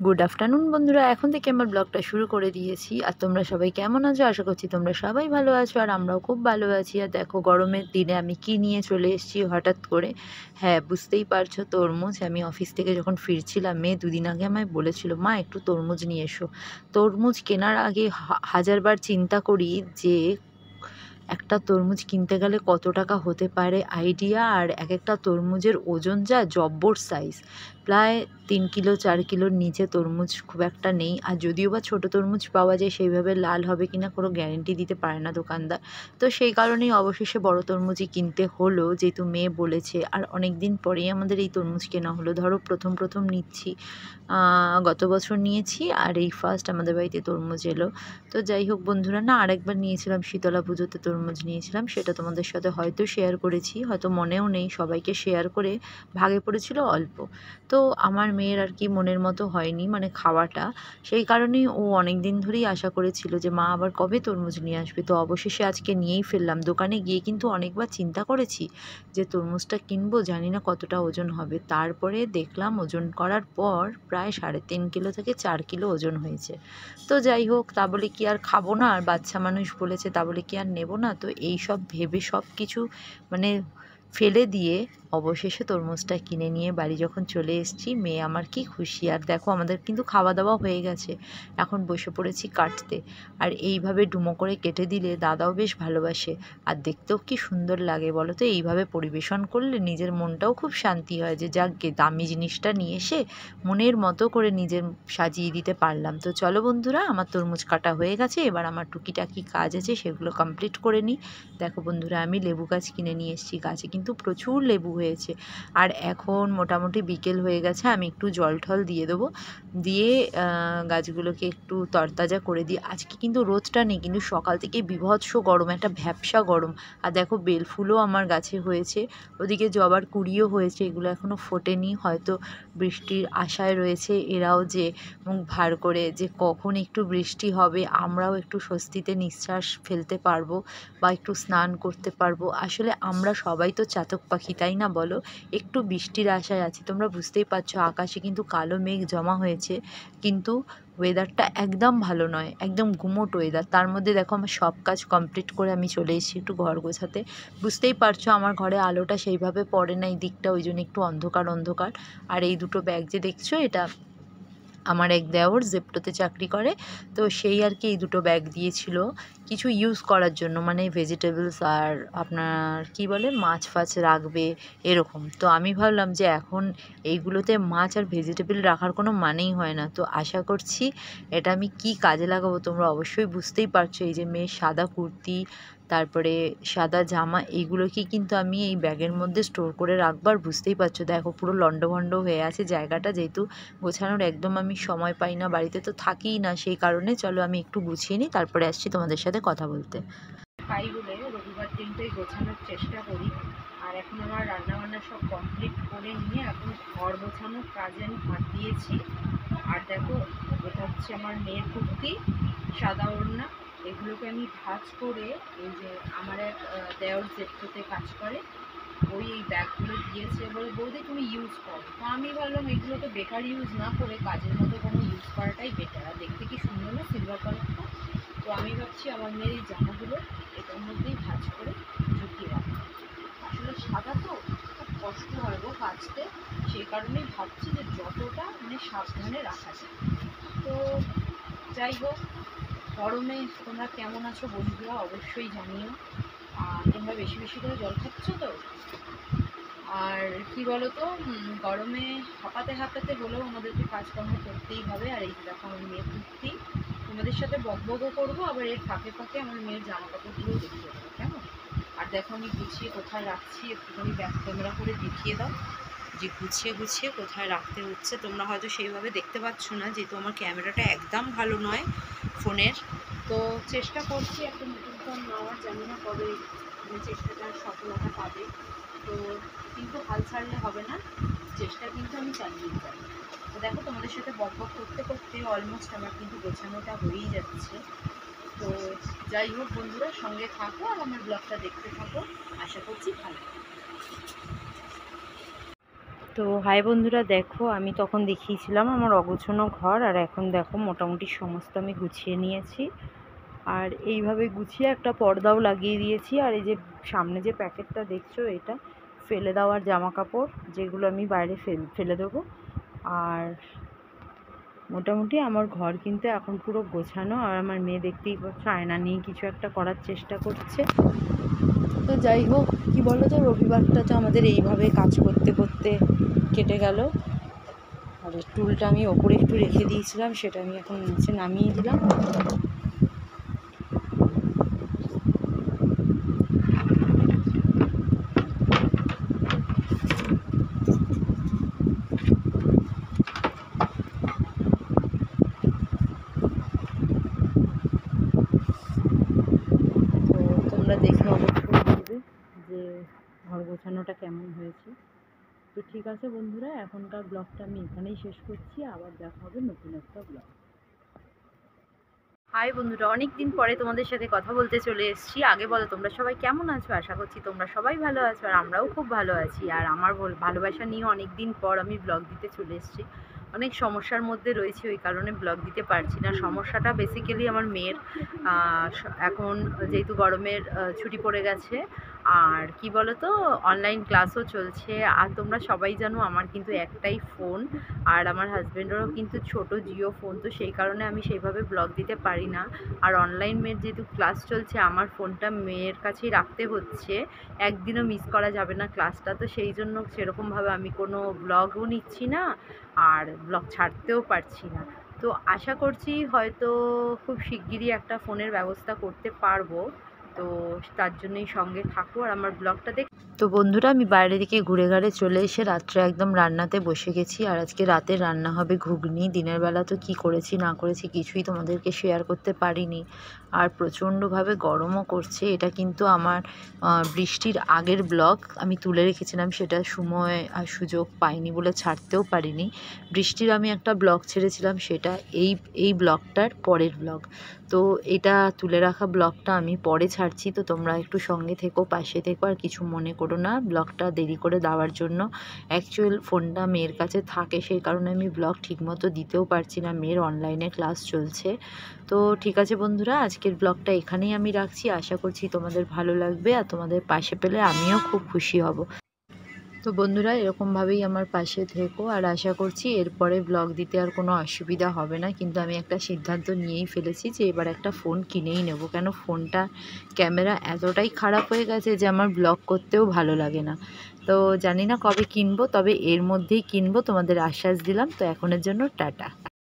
Good afternoon বন্ধুরা, এখন থেকে আমার ব্লগটা শুরু করে দিয়েছি। আর তোমরা সবাই কেমন আছো? আশা করছি তোমরা সবাই ভালো আছো, আর আমরাও খুব ভালো আছি। আর দেখো গরমের দিনে আমি কি নিয়ে চলে এসেছি হঠাৎ করে। হ্যাঁ, বুঝতেই পারছো, তরমুজ। আমি অফিস থেকে যখন ফিরছিলাম, মেয়ে দুদিন আগে আমায় বলেছিল, মা একটু তরমুজ নিয়ে এসো। তরমুজ কেনার আগে হাজারবার চিন্তা করি যে একটা তরমুজ কিনতে গেলে কত টাকা হতে পারে আইডিয়া। আর এক একটা তরমুজের ওজন যা জব্বর সাইজ, প্রায় 3 কিলো 4 কিলোর নিচে তরমুজ খুব একটা নেই। আর যদিও বা ছোটো তরমুজ পাওয়া যায়, সেইভাবে লাল হবে কিনা কোনো গ্যারেন্টি দিতে পারে না দোকানদার। তো সেই কারণেই অবশেষে বড় তরমুজই কিনতে হলো, যেহেতু মেয়ে বলেছে। আর অনেক দিন পরেই আমাদের এই তরমুজ কেনা হলো। ধরো প্রথম প্রথম নিচ্ছি, গত বছর নিয়েছি, আর এই ফার্স্ট আমাদের বাড়িতে তরমুজ এলো। তো যাই হোক বন্ধুরা, না আরেকবার নিয়েছিলাম শীতলা পুজোতে তরমুজ নিয়েছিলাম, সেটা তোমাদের সাথে হয়তো শেয়ার করেছি, হয়তো মনেও নেই। সবাইকে শেয়ার করে ভাগে পড়েছিল অল্প। তো আমার মেয়ের আর কি মনের মতো হয়নি, মানে খাওয়াটা। সেই কারণেই ও অনেক দিন ধরেই আশা করেছিল যে মা আবার কবে তরমুজ নিয়ে আসবে। তো অবশেষে আজকে নিয়েই ফেললাম। দোকানে গিয়ে কিন্তু অনেকবার চিন্তা করেছি যে তরমুজটা কিনবো, জানি না কতটা ওজন হবে। তারপরে দেখলাম ওজন করার পর প্রায় 3.5 কিলো থেকে 4 কিলো ওজন হয়েছে। তো যাই হোক, তা বলে কি আর খাবো না? আর বাচ্চা মানুষ বলেছে, তা বলে কি আর নেবো না? তো এই সব ভেবে সব কিছু মানে ফেলে দিয়ে অবশেষে তরমুজটা কিনে নিয়ে বাড়ি যখন চলে এসেছি, মেয়ে আমার কি খুশি। আর দেখো আমাদের কিন্তু খাওয়া দাওয়া হয়ে গেছে, এখন বসে পড়েছি কাটতে। আর এইভাবে ডুমো করে কেটে দিলে দাদাও বেশ ভালোবাসে, আর দেখতেও কি সুন্দর লাগে বলো তো। এইভাবে পরিবেশন করলে নিজের মনটাও খুব শান্তি হয়, যে যাক গে দামি জিনিসটা নিয়ে এসে মনের মতো করে নিজের সাজিয়ে দিতে পারলাম। তো চলো বন্ধুরা, আমার তরমুজ কাটা হয়ে গেছে, এবার আমার টুকিটাকি কাজ আছে, সেগুলো কমপ্লিট করে নিই। দেখো বন্ধুরা, আমি লেবু গাছ কিনে নিয়ে এসেছি, গাছে কিন্তু প্রচুর লেবু হয়েছে। আর এখন মোটামুটি বিকেল হয়ে গেছে, আমি একটু জল ঠল দিয়ে দেবো, দিয়ে গাছগুলোকে একটু তরতাজা করে দিই। আজকে কিন্তু রোদটা নেই, কিন্তু সকাল থেকে বীভৎস গরম, একটা ভ্যাপসা গরম। আর দেখো বেলফুলও আমার গাছে হয়েছে, ওদিকে জবার কুঁড়িও হয়েছে, এগুলো এখনও ফোটেনি, হয়তো বৃষ্টির আশায় রয়েছে এরাও, যে মুখ ভার করে যে কখন একটু বৃষ্টি হবে, আমরাও একটু স্বস্তিতে নিঃশ্বাস ফেলতে পারবো বা একটু স্নান করতে পারবো। আসলে আমরা সবাই তো চাতক পাখি, তাই না বলো? একটু বৃষ্টির আশায় আছি। তোমরা বুঝতেই পারছো, আকাশে কিন্তু কালো মেঘ জমা হয়েছে, কিন্তু ওয়েদারটা একদম ভালো নয়, একদম গুমোট ওয়েদার। তার মধ্যে দেখো আমার সব কাজ কমপ্লিট করে আমি চলে এসেছি একটু ঘর গোছাতে। বুঝতেই পারছো আমার ঘরে আলোটা সেইভাবে পড়ে না, এই দিকটা, ওই জন্য একটু অন্ধকার অন্ধকার। আর এই দুটো ব্যাগ যে দেখছো, এটা আমার এক দেওর জেপ্টোতে চাকরি করে, তো সেই আর কি এই দুটো ব্যাগ দিয়েছিল কিছু ইউজ করার জন্য, মানে ভেজিটেবলস আর আপনার কি বলে মাছ ফাছ রাখবে এরকম। তো আমি ভাবলাম যে এখন এইগুলোতে মাছ আর ভেজিটেবল রাখার কোনো মানেই হয় না। তো আশা করছি এটা আমি কি কাজে লাগাবো, তোমরা অবশ্যই বুঝতেই পারছো। এই যে মেয়ের সাদা কুর্তি, তারপরে সাদা জামা, এইগুলোকে কিন্তু আমি এই ব্যাগের মধ্যে স্টোর করে রাখবার, বুঝতেই পারছো দেখো পুরো লণ্ডভণ্ড হয়ে আছে জায়গাটা, যেহেতু গোছানোর একদম আমি সময় পাই না, বাড়িতে তো থাকিই না। সেই কারণে চলো আমি একটু গুছিয়ে নিই, তারপরে আসছি তোমাদের সাথে কথা বলতে। পাই বলে রবিবার দিনটাই গোছানোর চেষ্টা করি। আর এখন আমার রান্নাবান্না সব কমপ্লিট করে নিয়ে এখন ঘর গোছানোর কাজে আমি হাত দিয়েছি। আর দেখো, এটা হচ্ছে আমার মেয়ের কুর্তি, সাদা ওড়না, এগুলোকে আমি ভাঁজ করে, এই যে আমার এক দেওর জেপ্টোতে কাজ করে, ওই এই ব্যাগগুলো দিয়েছে, বলে বৌদি তুমি ইউজ করো। তো আমি ভাবলাম এগুলো তো বেকার ইউজ না করে কাজের মতো কোনো ইউজ করাটাই বেটার। আর দেখতে কি সুন্দর না সিলভার কালারটা? তো আমি ভাবছি আমার মেয়ের এই জামাগুলো এটার মধ্যেই ভাঁজ করে ঢুকিয়ে রাখবো। আসলে সাদা তো খুব কষ্ট হয় গো কাচতে, সেই কারণেই ভাবছি যে যতটা মানে সাবধানে রাখা যায়। তো যাই হোক, গরমে তোমরা কেমন আছো বন্ধুরা অবশ্যই জানিও। আর তোমরা বেশি বেশি করে জল খাচ্ছ তো। আর কি বলতো, গরমে হাঁপাতে হাঁপাতে হলেও আমাদেরকে কাজকর্ম করতেই হবে। আর এই দেখো আমার মেয়ের কুর্তি, তোমাদের সাথে বকবকও করবো, আবার এর ফাঁকে ফাঁকে আমার মেয়ের জামা কাপড়গুলোও দেখিয়ে দেবো, কেমন? আর দেখো আমি গুছিয়ে কোথায় রাখছি, একটুখানি ব্যাক ক্যামেরা করে দেখিয়ে দাও যে গুছিয়ে গুছিয়ে কোথায় রাখতে হচ্ছে। তোমরা হয়তো সেইভাবে দেখতে পাচ্ছ না, যেহেতু আমার ক্যামেরাটা একদম ভালো নয় ফোনের। তো চেষ্টা করছি একটা নতুন ফোন নেওয়ার, জানি না কবে চেষ্টাটা সফলতা পাবে। তো কিন্তু হাল ছাড়লে হবে না, চেষ্টা কিন্তু আমি চালিয়ে যাই। তো দেখো তোমাদের সাথে বকবক করতে করতে অলমোস্ট আমার কিন্তু গোছানোটা হয়েই যাচ্ছে। তো যাই হোক বন্ধুরা, সঙ্গে থাকো আর আমার ব্লগটা দেখতে থাকো, আশা করছি ভালো। তো হাই বন্ধুরা, দেখো আমি তখন দেখিয়েছিলাম আমার অগোছানো ঘর, আর এখন দেখো মোটামুটি সমস্ত আমি গুছিয়ে নিয়েছি। আর এইভাবে গুছিয়ে একটা পর্দাও লাগিয়ে দিয়েছি। আর এই যে সামনে যে প্যাকেটটা দেখছো, এটা ফেলে দেওয়ার জামা কাপড়, যেগুলো আমি বাইরে ফেলে দেবো। আর মোটামুটি আমার ঘর কিন্তু এখন পুরো গোছানো। আর আমার মেয়ে দেখতেই পাচ্ছ আয়না নিয়ে কিছু একটা করার চেষ্টা করছে। তো যাই হোক, কি বলো তো, রবিবারটা তো আমাদের এইভাবে কাজ করতে করতে কেটে গেল। আর টুলটা আমি ওপরে একটু রেখে দিয়েছিলাম, সেটা আমি এখন নিচে নামিয়ে দিলাম। তো তোমরা দেখে অবশ্যই বলবে যে ঘর গোছানোটা কেমন হয়েছে। তো ঠিক আছে বন্ধুরা, এখনকার ব্লগটা আমি এখানেই শেষ করছি। আবার দেখা হবে নতুন একটা ব্লগ। হাই বন্ধুরা, অনেক দিন পরে তোমাদের সাথে কথা বলতে চলে এসেছি। আগে বলো তোমরা সবাই কেমন আছো? আশা করছি তোমরা সবাই ভালো আছো, আর আমরাও খুব ভালো আছি। আর আমার ভালোবাসা নিয়ে অনেক দিন পর আমি ব্লগ দিতে চলে এসেছি। অনেক সমস্যার মধ্যে রয়েছে, ওই কারণে ব্লগ দিতে পারছি না। সমস্যাটা বেসিক্যালি আমার মেয়ের। এখন যেহেতু গরমের ছুটি পড়ে গেছে, আর কি বলো তো, অনলাইন ক্লাসও চলছে। আর তোমরা সবাই জানো আমার কিন্তু একটাই ফোন, আর আমার হাজব্যান্ডেরও কিন্তু ছোট জিও ফোন। তো সেই কারণে আমি সেইভাবে ব্লগ দিতে পারি না। আর অনলাইন মেয়ের যেহেতু ক্লাস চলছে, আমার ফোনটা মেয়ের কাছেই রাখতে হচ্ছে। একদিনও মিস করা যাবে না ক্লাসটা। তো সেই জন্য সেরকমভাবে আমি কোনো ব্লগও নিচ্ছি না, আর ব্লগ ছাড়তেও পারছি না। তো আশা করছি হয়তো খুব শিগগিরই একটা ফোনের ব্যবস্থা করতে পারবো। তো তার জন্যই সঙ্গে থাকো আর আমার ব্লগটা দেখ। তো বন্ধুরা, আমি বাইরে দিকে ঘুরে ঘাড়ে চলে এসে রাত্রে একদম রান্নাতে বসে গেছি। আর আজকে রাতে রান্না হবে ঘুগনি। দিনের বেলা তো কি করেছি না করেছি কিছুই তোমাদেরকে শেয়ার করতে পারিনি। আর প্রচণ্ডভাবে গরমও করছে। এটা কিন্তু আমার বৃষ্টির আগের ব্লগ আমি তুলে রেখেছিলাম, সেটা সময় আর সুযোগ পাইনি বলে ছাড়তেও পারিনি। বৃষ্টির আমি একটা ব্লগ ছেড়েছিলাম, সেটা এই ব্লগটার পরের ব্লগ। তো এটা তুলে রাখা ব্লগটা আমি পরে ছাড়ছি। তো তোমরা একটু সঙ্গে থেকো, পাশে থেকো, আর কিছু মনে করো না ব্লগটা দেরি করে দেওয়ার জন্য। অ্যাকচুয়াল ফোনটা মেয়ের কাছে থাকে, সেই কারণে আমি ব্লগ ঠিকমতো দিতেও পারছি না, মেয়ের অনলাইনে ক্লাস চলছে। তো ঠিক আছে বন্ধুরা, আজকের ব্লগটা এখানেই আমি রাখছি। আশা করছি তোমাদের ভালো লাগবে, আর তোমাদের পাশে পেলে আমিও খুব খুশি হব। তো বন্ধুরা, এরকমভাবেই আমার পাশে থেকো, আর আশা করছি এরপরে ব্লগ দিতে আর কোনো অসুবিধা হবে না। কিন্তু আমি একটা সিদ্ধান্ত নিয়েই ফেলেছি যে এবার একটা ফোন কিনেই নেব। কেন, ফোনটা ক্যামেরা এতটাই খারাপ হয়ে গেছে যে আমার ব্লগ করতেও ভালো লাগে না। তো জানি না কবে কিনবো, তবে এর মধ্যেই কিনবো, তোমাদের আশ্বাস দিলাম। তো এখনের জন্য টাটা।